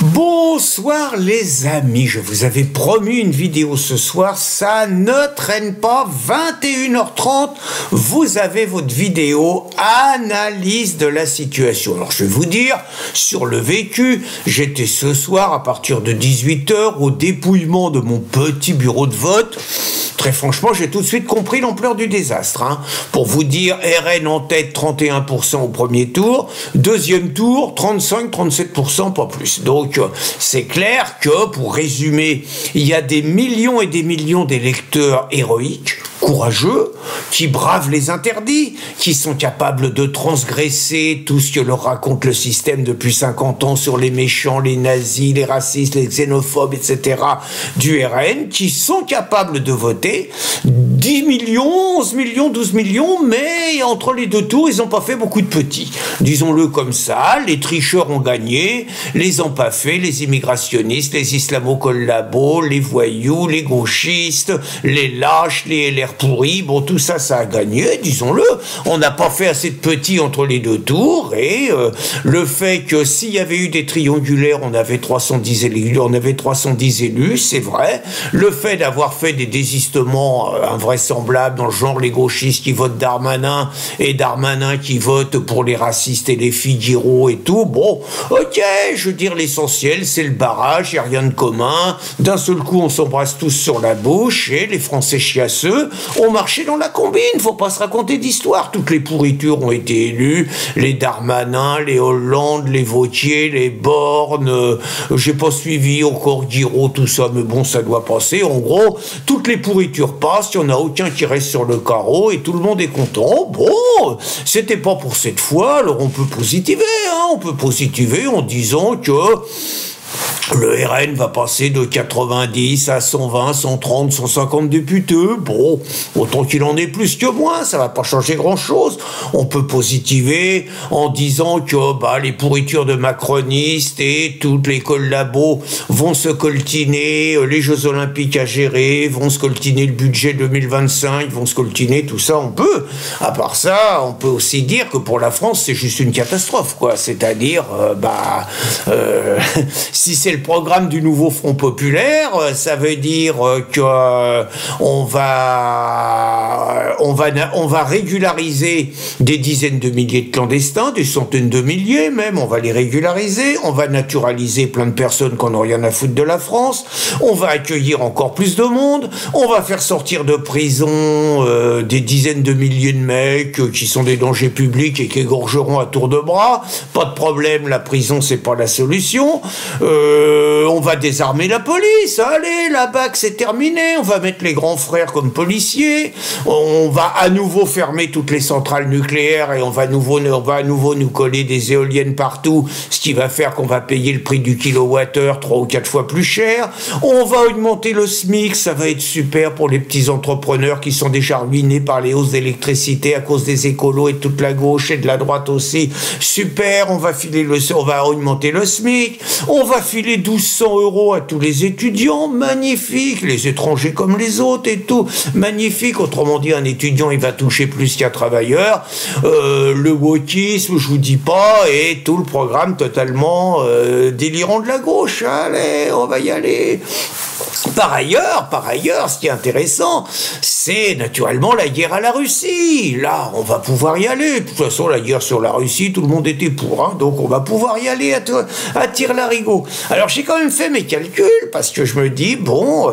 Bonsoir les amis, je vous avais promis une vidéo ce soir, ça ne traîne pas, 21h30, vous avez votre vidéo analyse de la situation. Alors je vais vous dire, sur le vécu, j'étais ce soir à partir de 18h au dépouillement de mon petit bureau de vote. Très franchement, j'ai tout de suite compris l'ampleur du désastre. Pour vous dire, RN en tête, 31% au premier tour. Deuxième tour, 35-37%, pas plus. Donc, c'est clair que, pour résumer, il y a des millions et des millions d'électeurs héroïques, courageux, qui bravent les interdits, qui sont capables de transgresser tout ce que leur raconte le système depuis 50 ans sur les méchants, les nazis, les racistes, les xénophobes, etc. du RN, qui sont capables de voter 10 millions, 11 millions, 12 millions, mais entre les deux tours, ils n'ont pas fait beaucoup de petits. Disons-le comme ça, les tricheurs ont gagné, les empaffés, les immigrationnistes, les islamo-collabos, les voyous, les gauchistes, les lâches, les LR pourris, bon, tout ça, ça a gagné, disons-le. On n'a pas fait assez de petits entre les deux tours, et le fait que s'il y avait eu des triangulaires, on avait 310 élus, c'est vrai. Le fait d'avoir fait des désistements invraisemblables, dans le genre les gauchistes qui votent Darmanin, et Darmanin qui vote pour les racistes et les Figaro et tout, bon, ok, je veux dire, l'essentiel, c'est le barrage, il n'y a rien de commun. D'un seul coup, on s'embrasse tous sur la bouche, et les Français chiasseux ont marché dans la combine, faut pas se raconter d'histoire. Toutes les pourritures ont été élues, les Darmanin, les Hollande, les Vautier, les Borne, j'ai pas suivi encore Guiraud, tout ça, mais bon, ça doit passer. En gros, toutes les pourritures passent, il n'y en a aucun qui reste sur le carreau, et tout le monde est content. Bon, c'était pas pour cette fois, alors on peut positiver, on peut positiver en disant que le RN va passer de 90 à 120, 130, 150 députés. Bon, autant qu'il en ait plus que moins, ça va pas changer grand-chose. On peut positiver en disant que les pourritures de macronistes et toutes les collabos vont se coltiner les Jeux Olympiques à gérer, vont se coltiner le budget 2025, vont se coltiner tout ça, on peut. À part ça, on peut aussi dire que pour la France, c'est juste une catastrophe, quoi. C'est-à-dire, si c'est le programme du nouveau Front Populaire, ça veut dire que on va régulariser des dizaines de milliers de clandestins, des centaines de milliers même, on va les régulariser, on va naturaliser plein de personnes qui n'ont rien à foutre de la France, on va accueillir encore plus de monde, on va faire sortir de prison des dizaines de milliers de mecs qui sont des dangers publics et qui égorgeront à tour de bras. Pas de problème, la prison c'est pas la solution. On va désarmer la police, allez, la BAC c'est terminé, on va mettre les grands frères comme policiers, on va à nouveau fermer toutes les centrales nucléaires et on va à nouveau nous coller des éoliennes partout, ce qui va faire qu'on va payer le prix du kilowattheure 3 ou 4 fois plus cher, on va augmenter le SMIC, ça va être super pour les petits entrepreneurs qui sont déjà ruinés par les hausses d'électricité à cause des écolos et de toute la gauche et de la droite aussi, super, on va augmenter le SMIC, on va filer 1200 € à tous les étudiants, magnifique, les étrangers comme les autres et tout, magnifique, autrement dit, un étudiant, il va toucher plus qu'un travailleur, le wokisme, je vous dis pas, et tout le programme totalement délirant de la gauche, allez, on va y aller. Par ailleurs, ce qui est intéressant, c'est naturellement la guerre à la Russie. Là, on va pouvoir y aller. De toute façon, la guerre sur la Russie, tout le monde était pour, donc on va pouvoir y aller à tire-larigot. Alors, j'ai quand même fait mes calculs, parce que je me dis, bon...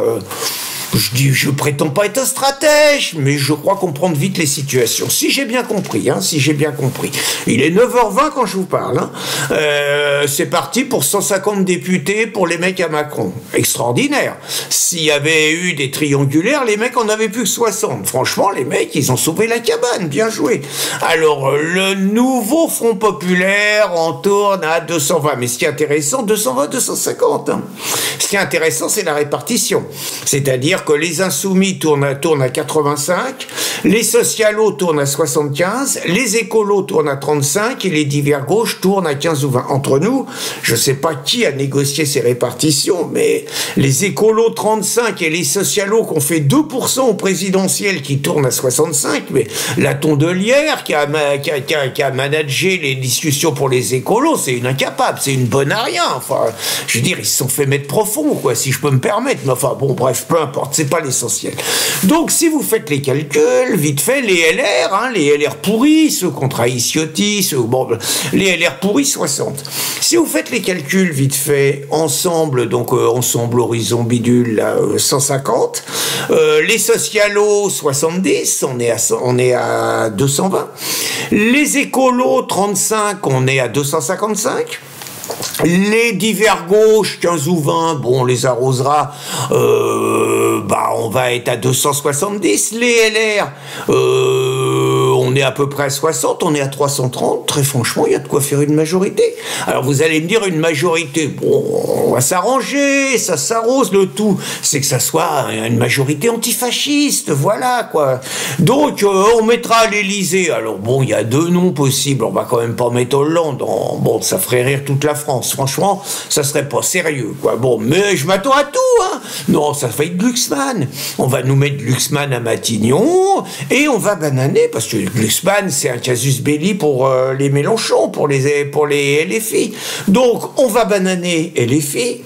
Je prétends pas être un stratège, mais je crois comprendre vite les situations. Si j'ai bien compris, Il est 9h20 quand je vous parle, c'est parti pour 150 députés pour les mecs à Macron. Extraordinaire. S'il y avait eu des triangulaires, les mecs en avaient plus que 60. Franchement, les mecs, ils ont sauvé la cabane. Bien joué. Alors, le nouveau Front Populaire en tourne à 220. Mais ce qui est intéressant, 220, 250. Ce qui est intéressant, c'est la répartition. C'est-à-dire c'est-à-dire que les insoumis tournent à 85, les socialos tournent à 75, les écolos tournent à 35 et les divers gauches tournent à 15 ou 20. Entre nous, je ne sais pas qui a négocié ces répartitions, mais les écolos 35 et les socialos qui ont fait 2% au présidentiel qui tournent à 65, mais la tondelière qui a managé les discussions pour les écolos, c'est une incapable, c'est une bonne à rien. Enfin, je veux dire, ils se sont fait mettre profond, quoi, si je peux me permettre. Mais enfin, bon, bref, peu importe, c'est pas l'essentiel. Donc, si vous faites les calculs, vite fait, les LR, hein, les LR pourris, ceux contre Ciotti, bon, les LR pourris, 60. Si vous faites les calculs, vite fait, ensemble, donc ensemble horizon bidule, là, 150, les socialos, 70, on est à 220. Les écolos, 35, on est à 255. Les divers gauches, 15 ou 20, bon, on les arrosera, on va être à 270. Les LR, on est à peu près à 60, on est à 330. Très franchement, il y a de quoi faire une majorité. Alors vous allez me dire une majorité, bon, on va s'arranger, ça s'arrose, le tout, c'est que ça soit une majorité antifasciste, voilà, quoi. Donc, on mettra à l'Élysée. Alors bon, il y a deux noms possibles, on va quand même pas mettre Hollande, bon, ça ferait rire toute la France. Franchement, ça serait pas sérieux, quoi. Bon, mais je m'attends à tout, hein. Non, ça va être Glucksmann. On va nous mettre Glucksmann à Matignon et on va bananer, parce que Glucksmann, c'est un casus belli pour les Mélenchon, pour les LFI. Donc, on va bananer LFI,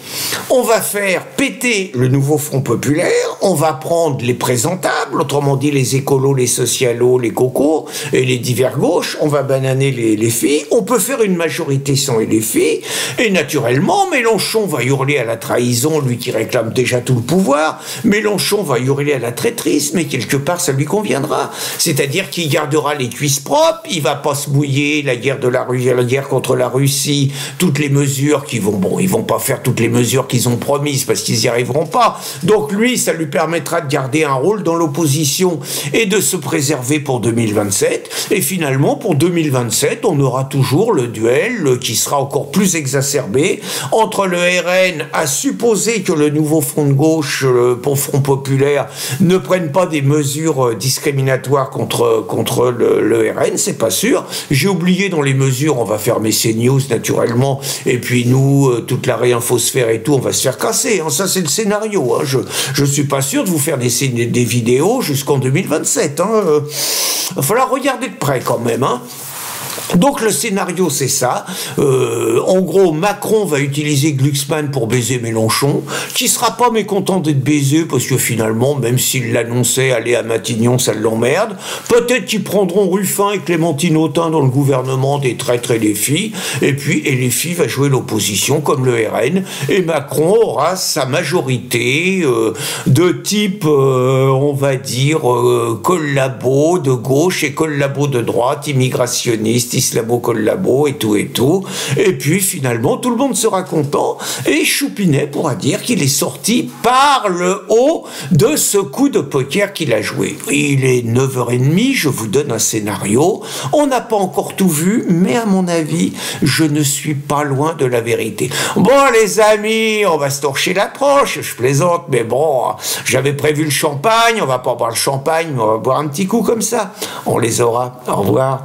on va faire péter le nouveau Front Populaire, on va prendre les présentables, autrement dit les écolos, les socialos, les cocos et les divers gauches, on va bananer les LFI, on peut faire une majorité sans LFI, et naturellement, Mélenchon va hurler à la trahison, lui qui réclame déjà tout le pouvoir, Mélenchon va hurler à la traîtrise, mais quelque part ça lui conviendra, c'est-à-dire qu'il gardera les cuisses propres, il va pas se mouiller, la guerre contre la Russie, toutes les mesures qui vont, bon, ils vont pas faire toutes les mesures qu'ils ont promises parce qu'ils y arriveront pas, donc lui, ça lui permettra de garder un rôle dans l'opposition et de se préserver pour 2027, et finalement, pour 2027, on aura toujours le duel qui sera encore plus exacerbé entre le RN, à supposer que le nouveau Front de gauche, pour Front Populaire, ne prenne pas des mesures discriminatoires contre le RN, c'est pas sûr. J'ai oublié dans les mesures, on va fermer CNews naturellement, et puis nous, toute la réinfosphère et tout, on va se faire casser, hein. Ça c'est le scénario, hein. Je suis pas sûr de vous faire des vidéos jusqu'en 2027, hein. Va falloir regarder de près quand même, hein. Donc le scénario c'est ça, en gros Macron va utiliser Glucksmann pour baiser Mélenchon, qui sera pas mécontent d'être baisé parce que finalement, même s'il l'annonçait aller à Matignon, ça l'emmerde, peut-être qu'ils prendront Ruffin et Clémentine Autain dans le gouvernement des traîtres et les filles, et puis LFI va jouer l'opposition comme le RN, et Macron aura sa majorité de type, on va dire, collabo de gauche et collabo de droite, immigrationniste, islamo-collabo et tout, et puis finalement tout le monde sera content, et Choupinet pourra dire qu'il est sorti par le haut de ce coup de poker qu'il a joué. Il est 9h30, je vous donne un scénario, on n'a pas encore tout vu, mais à mon avis, je ne suis pas loin de la vérité. Bon les amis, on va se torcher la tronche, je plaisante, mais bon, j'avais prévu le champagne, on va pas boire le champagne, mais on va boire un petit coup comme ça, on les aura, au revoir.